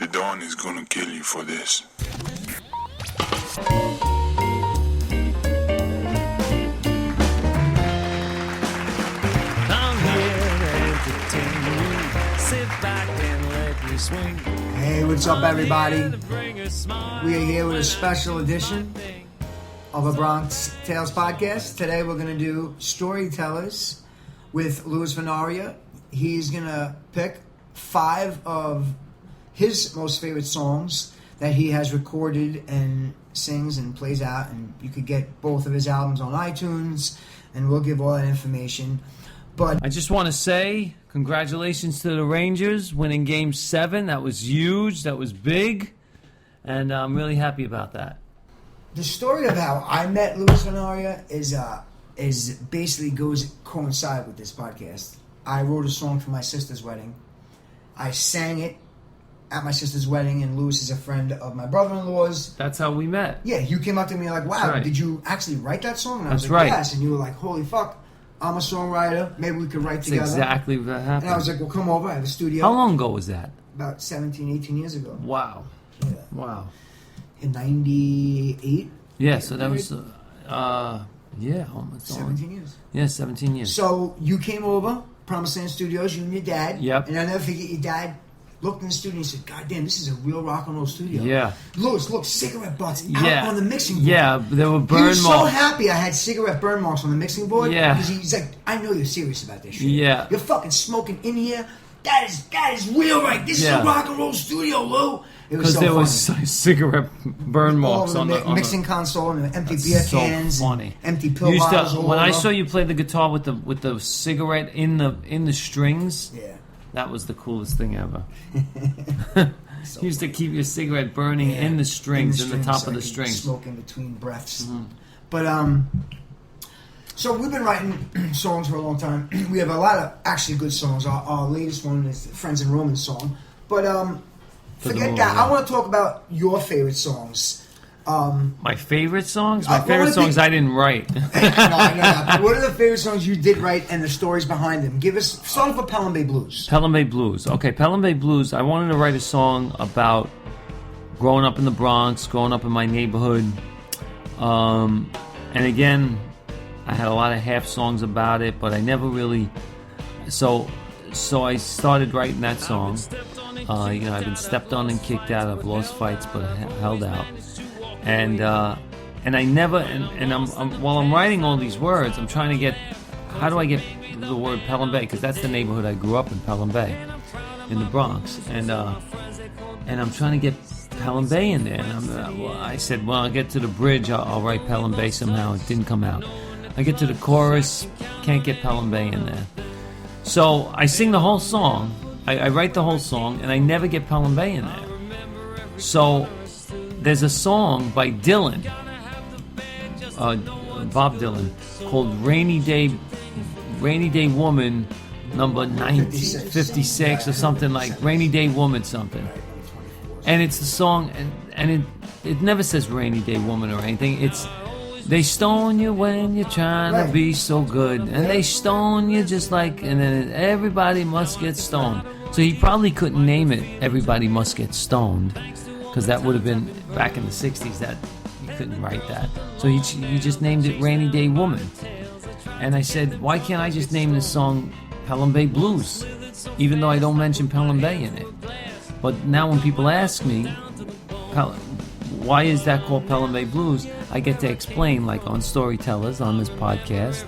The dawn is gonna kill you for this. I'm here to entertain you. Sit back and let me swing. Hey, what's up, everybody? We are here with a special edition of a Bronxtales podcast. Today we're going to do Storytellers with Louis Venaria. He's going to pick 5 of his most favorite songs that he has recorded and sings and plays out. And you could get both of his albums on iTunes, and we'll give all that information. But I just want to say congratulations to the Rangers winning Game 7. That was huge. That was big. And I'm really happy about that. the story of how I met Louis Venaria is basically coincide with this podcast. I wrote a song for my sister's wedding. I sang it at my sister's wedding, and Louis is a friend of my brother-in-law's. That's how we met. Yeah, you came up to me like, wow, right. Did you actually write that song? And I was That's like, right. yes. And you were like, holy fuck, I'm a songwriter. Maybe we could write That's together. exactly what happened. And I was like, well, come over. I have a studio. How long ago was that? About 17, 18 years ago. Wow. Yeah. Wow. In 98? Yeah, so that was, almost 17 years. Yeah, 17 years. So you came over, Promised Land Studios, you and your dad. Yep. And I'll never forget, your dad looked in the studio and he said, God damn, this is a real rock and roll studio. Yeah. Louis, look, cigarette butts out on the mixing board. Yeah, there were burn He marks. was so happy I had cigarette burn marks on the mixing board. Yeah. Because he's like, I know you're serious about this shit. Yeah. You're fucking smoking in here. That is real right. This is a rock and roll studio, Lou. Because there was cigarette burn marks all on the the mixing console and empty beer so cans, funny. And empty pill bottles. When I saw you play the guitar with the cigarette in the strings, yeah, that was the coolest thing ever. You used to keep your cigarette burning in the strings, in the top so of the I could strings. smoke in between breaths. Mm-hmm. But so we've been writing songs for a long time. We have a lot of actually good songs. Our latest one is the Friends and Romans song. But forget that. I want to talk about your favorite songs. My favorite songs? My favorite songs I didn't write. No, I know that. But what are the favorite songs you did write and the stories behind them? Start off with Pelham Bay Blues. Pelham Bay Blues. Okay, Pelham Bay Blues. I wanted to write a song about growing up in the Bronx, growing up in my neighborhood. And again, I had a lot of half songs about it, but I never really... So I started writing that song. I've been stepped on and kicked out. I've lost fights, but I held out. And I never... And I'm while I'm writing all these words, I'm trying to get... How do I get the word Pelham Bay? Because that's the neighborhood I grew up in, Pelham Bay, in the Bronx. And I'm trying to get Pelham Bay in there. And I said, well, I'll get to the bridge, I'll write Pelham Bay somehow. It didn't come out. I get to the chorus, can't get Pelham Bay in there. So I sing the whole song. I write the whole song, and I never get Pelham Bay in there. So there's a song by Dylan, Bob Dylan, called Rainy Day Woman, number 1956 or something like Rainy Day Woman something. And it's the song, and it never says Rainy Day Woman or anything. It's they stone you when you're trying to be so good, and they stone you just like, and then everybody must get stoned. So he probably couldn't name it Everybody Must Get Stoned, because that would have been back in the 60s that you couldn't write that. So he just named it Rainy Day Woman. And I said, why can't I just name this song Pelham Bay Blues, even though I don't mention Pelham Bay in it? But now when people ask me, why is that called Pelham Bay Blues, I get to explain, like on Storytellers, on this podcast,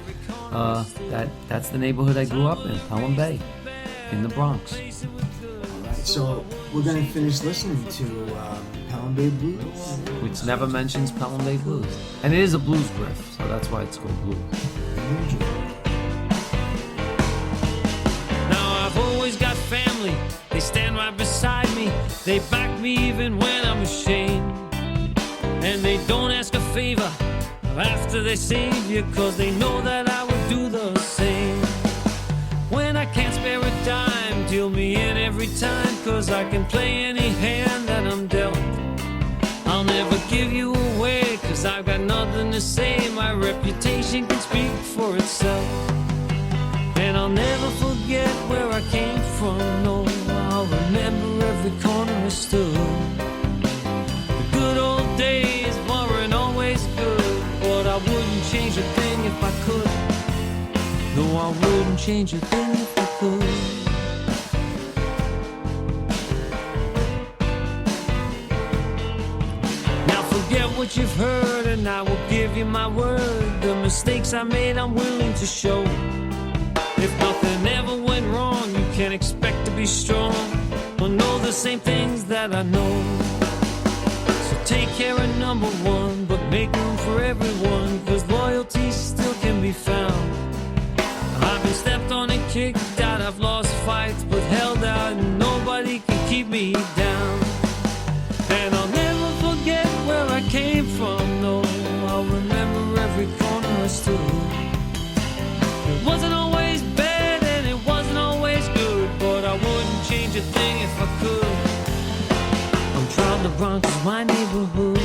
that's the neighborhood I grew up in, Pelham Bay, in the Bronx. All right, so we're going to finish listening to Pelham Bay Blues. Which never mentions Pelham Bay Blues. And it is a blues riff, so that's why it's called blues. Now I've always got family. They stand right beside me. They back me even when I'm ashamed. And they don't ask a favor after they save you, 'cause they know that I would do the same. When I can't spare a dime, deal me in every time, 'cause I can play any hand that I'm dealt. I'll never give you away, 'cause I've got nothing to say. My reputation can speak for itself. And I'll never forget where I came from. No, I'll remember every corner understood. The good old days weren't always good, but I wouldn't change a thing if I could. No, I wouldn't change a thing if I could. Now forget what you've heard, and I will give you my word. The mistakes I made, I'm willing to show. If nothing ever went wrong, you can't expect to be strong or know the same things that I know. So take care of number one, but make room for everyone, 'cause loyalty still can be found. I've been stepped on and kicked out, I've lost fights but held out, and nobody can keep me down. And I'll never forget where I came from, no, I'll remember every corner I stood. It wasn't always bad and it wasn't always good, but I wouldn't change a thing if I could. I'm proud the Bronx is my neighborhood.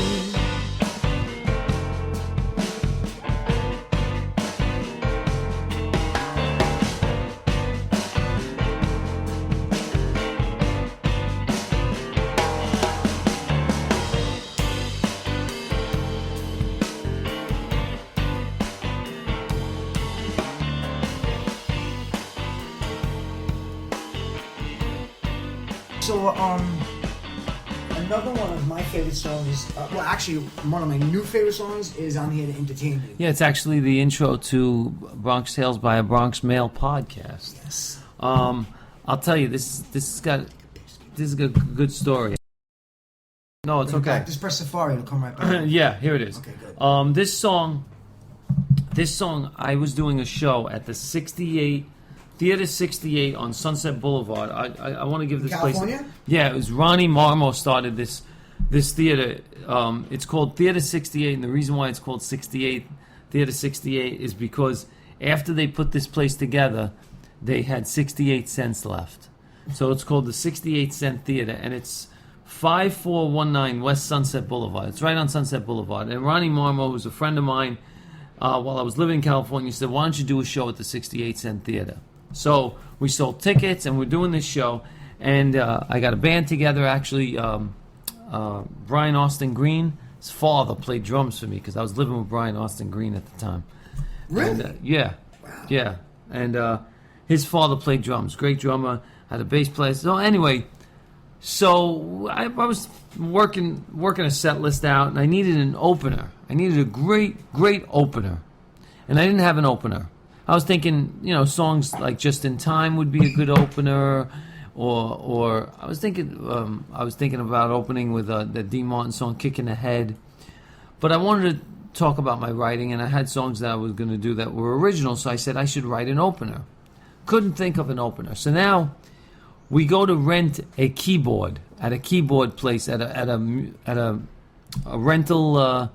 So, another one of my favorite songs, well, actually, one of my new favorite songs is "I'm Here to Entertain You." Yeah, it's actually the intro to Bronxtales by a Bronx Male podcast. Yes. I'll tell you, this is a good story. No, it's okay. Just press Safari; it'll come right back. Yeah, here it is. Okay, good. This song, I was doing a show at the 68 Theater 68 on Sunset Boulevard. I want to give this California? place. Yeah, it was Ronnie Marmo started this theater. It's called Theater 68, and the reason why it's called 68 Theater 68 is because after they put this place together, they had 68 cents left. So it's called the 68 Cent Theater, and it's 5419 West Sunset Boulevard. It's right on Sunset Boulevard. And Ronnie Marmo, who's a friend of mine, while I was living in California, said, "Why don't you do a show at the 68 Cent Theater?" So we sold tickets, and we're doing this show. And I got a band together, actually. Brian Austin Green, his father, played drums for me because I was living with Brian Austin Green at the time. Really? And, yeah. Wow. Yeah. And his father played drums. Great drummer. Had a bass player. So anyway, I was working a set list out, and I needed an opener. I needed a great opener. And I didn't have an opener. I was thinking, songs like "Just in Time" would be a good opener, or I was thinking about opening with the Dean Martin song "Kicking the Head," but I wanted to talk about my writing, and I had songs that I was going to do that were original, so I said I should write an opener. Couldn't think of an opener, so now we go to rent a keyboard at a keyboard place at a rental.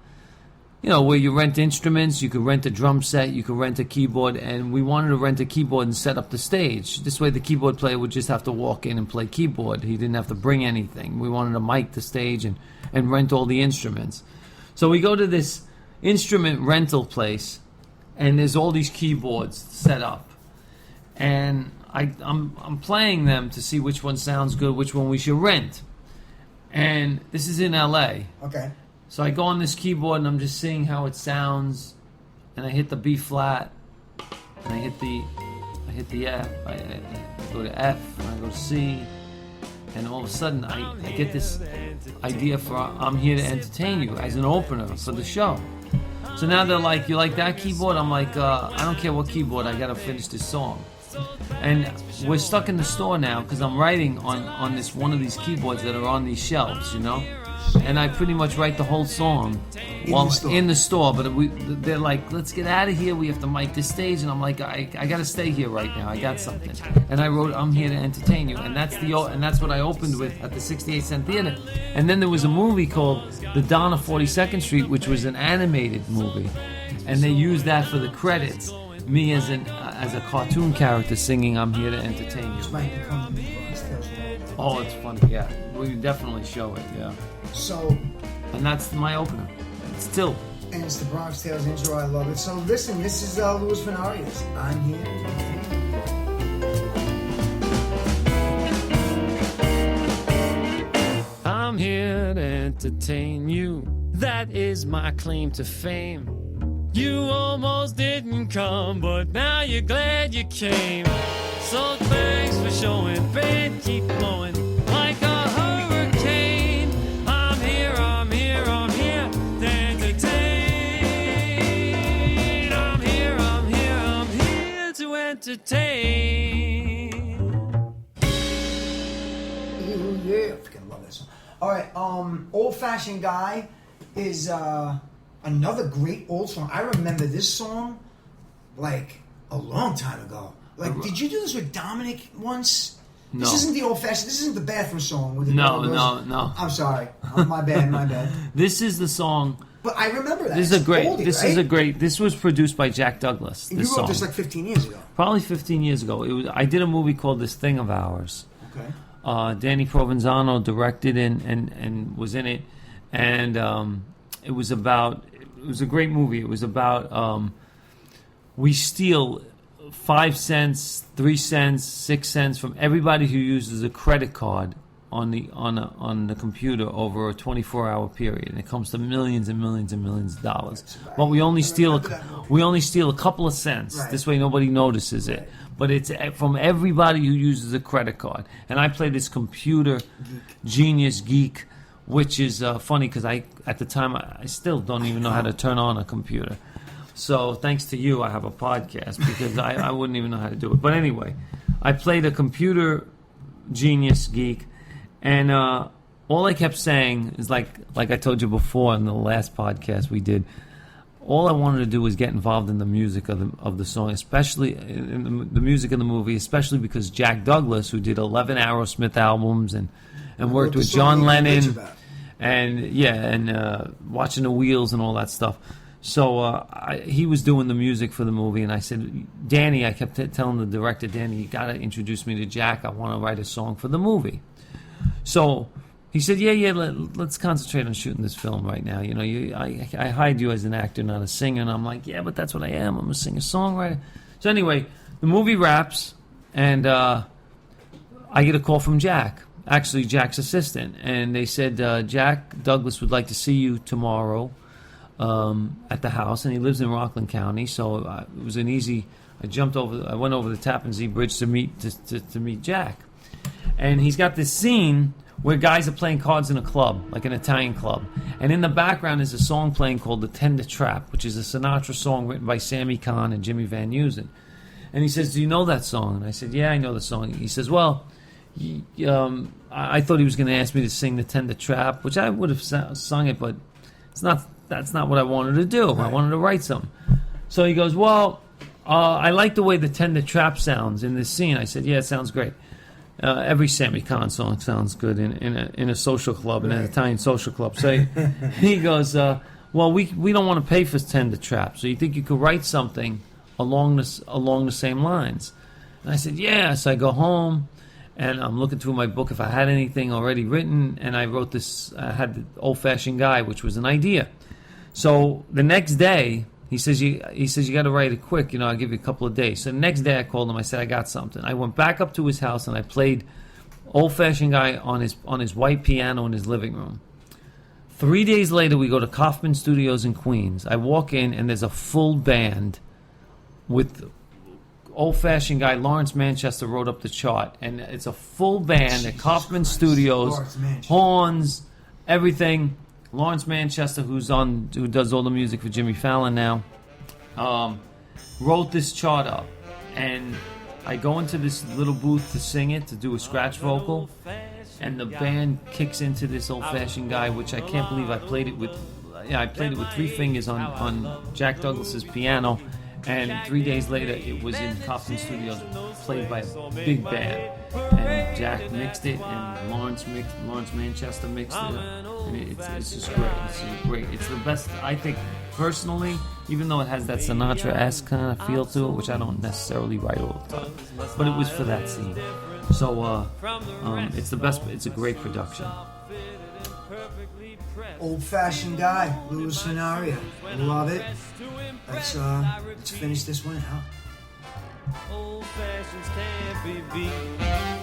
Where you rent instruments, you could rent a drum set, you could rent a keyboard, and we wanted to rent a keyboard and set up the stage. This way the keyboard player would just have to walk in and play keyboard. He didn't have to bring anything. We wanted to mic the stage and rent all the instruments. So we go to this instrument rental place, and there's all these keyboards set up. And I'm playing them to see which one sounds good, which one we should rent. And this is in LA. Okay. So I go on this keyboard and I'm just seeing how it sounds, and I hit the B flat, and I hit the F. I go to F, and I go to C, and all of a sudden I get this idea for "I'm Here to Entertain You" as an opener for the show. So now they're like, "You like that keyboard?" I'm like, "I don't care what keyboard. I gotta finish this song." And we're stuck in the store now because I'm writing on this one of these keyboards that are on these shelves, And I pretty much write the whole song in the store. But they're like, "Let's get out of here. We have to mic this stage." And I'm like, I got to stay here right now. I got something. And I wrote "I'm Here to Entertain You," and that's what I opened with at the 68 Cent Theater. And then there was a movie called The Dawn of 42nd Street, which was an animated movie, and they used that for the credits. Me as a cartoon character singing "I'm Here to Entertain You." Which might become the Bronxtales. Oh, it's funny. Yeah, we definitely show it. Yeah. So, and that's my opener. Still. And it's the Bronxtales intro. I love it. So listen, this is Louis Venarius. I'm Here to Entertain You. entertain you. That is my claim to fame. You almost didn't come, but now you're glad you came. So thanks for showing, band keep blowing like a hurricane. I'm here to entertain. I'm here to entertain. Yeah, I freaking love this song. All right, Old Fashioned Guy is another great old song. I remember this song like a long time ago. Like, did you do this with Dominic once? No. This isn't the old fashioned. This isn't the bathroom song. With the No. I'm sorry. My bad. This is the song. But I remember that. This is a great. This was produced by Jack Douglas. And you wrote this like 15 years ago. Probably 15 years ago. I did a movie called This Thing of Ours. Okay. Danny Provenzano directed and was in it, and it was a great movie. It was about we steal 5 cents, 3 cents, 6 cents from everybody who uses a credit card on the computer over a 24-hour period, and it comes to millions and millions and millions of dollars. But we only steal a couple of cents. Right. This way nobody notices it. But it's from everybody who uses a credit card. And I play this computer genius geek, which is funny because at the time I still don't even know how to turn on a computer. So thanks to you, I have a podcast because I wouldn't even know how to do it. But anyway, I played a computer genius geek, and all I kept saying is like I told you before in the last podcast we did. All I wanted to do was get involved in the music of the song, especially in the music of the movie, especially because Jack Douglas, who did 11 Aerosmith albums and worked with John Lennon, and Watching the Wheels and all that stuff. So he was doing the music for the movie, and I said, Danny, I kept telling the director, Danny, you got to introduce me to Jack. I want to write a song for the movie. So he said, yeah, let's concentrate on shooting this film right now. You know, I hired you as an actor, not a singer. And I'm like, yeah, but that's what I am. I'm a singer-songwriter. So anyway, the movie wraps, and I get a call from Jack, actually Jack's assistant. And they said, Jack Douglas would like to see you tomorrow at the house. And he lives in Rockland County, so it was an easy... I went over the Tappan Zee Bridge to meet Jack. And he's got this scene where guys are playing cards in a club, like an Italian club. And in the background is a song playing called The Tender Trap, which is a Sinatra song written by Sammy Cahn and Jimmy Van Heusen. And he says, do you know that song? And I said, yeah, I know the song. He says, well, I thought he was going to ask me to sing The Tender Trap, which I would have sung it, but that's not what I wanted to do. Right. I wanted to write something. So he goes, well, I like the way The Tender Trap sounds in this scene. I said, yeah, it sounds great. Every Sammy Cahn song sounds good in a social club, in an Italian social club. So he goes, well, we don't want to pay for Tender Trap, so you think you could write something along the same lines? And I said, yeah. So I go home, and I'm looking through my book if I had anything already written, and I wrote this. I had the Old Fashioned Guy, which was an idea. So the next day, he says you got to write it quick. You know, I'll give you a couple of days. So the next day I called him. I said I got something. I went back up to his house and I played Old Fashioned Guy on his white piano in his living room. 3 days later, we go to Kaufman Studios in Queens. I walk in and there's a full band with Old Fashioned Guy. Lawrence Manchester wrote up the chart, and it's a full band at Kaufman Studios, horns, everything. Lawrence Manchester, who does all the music for Jimmy Fallon now, wrote this chart up, and I go into this little booth to sing it, to do a scratch vocal, and the band kicks into this Old Fashioned Guy, which I can't believe I played it with 3 fingers on Jack Douglas's piano, and 3 days later it was in Kaufman Studios, played by a big band, and Jack mixed it, and Lawrence Manchester mixed it, and it's just great. It's great. It's the best, I think, personally, even though it has that Sinatra-esque kind of feel to it, which I don't necessarily write all the time, but it was for that scene. So it's the best. It's a great production. Old Fashioned Guy, Louis Scenario. Love it. Let's finish this one out. Old fashions can't be beat.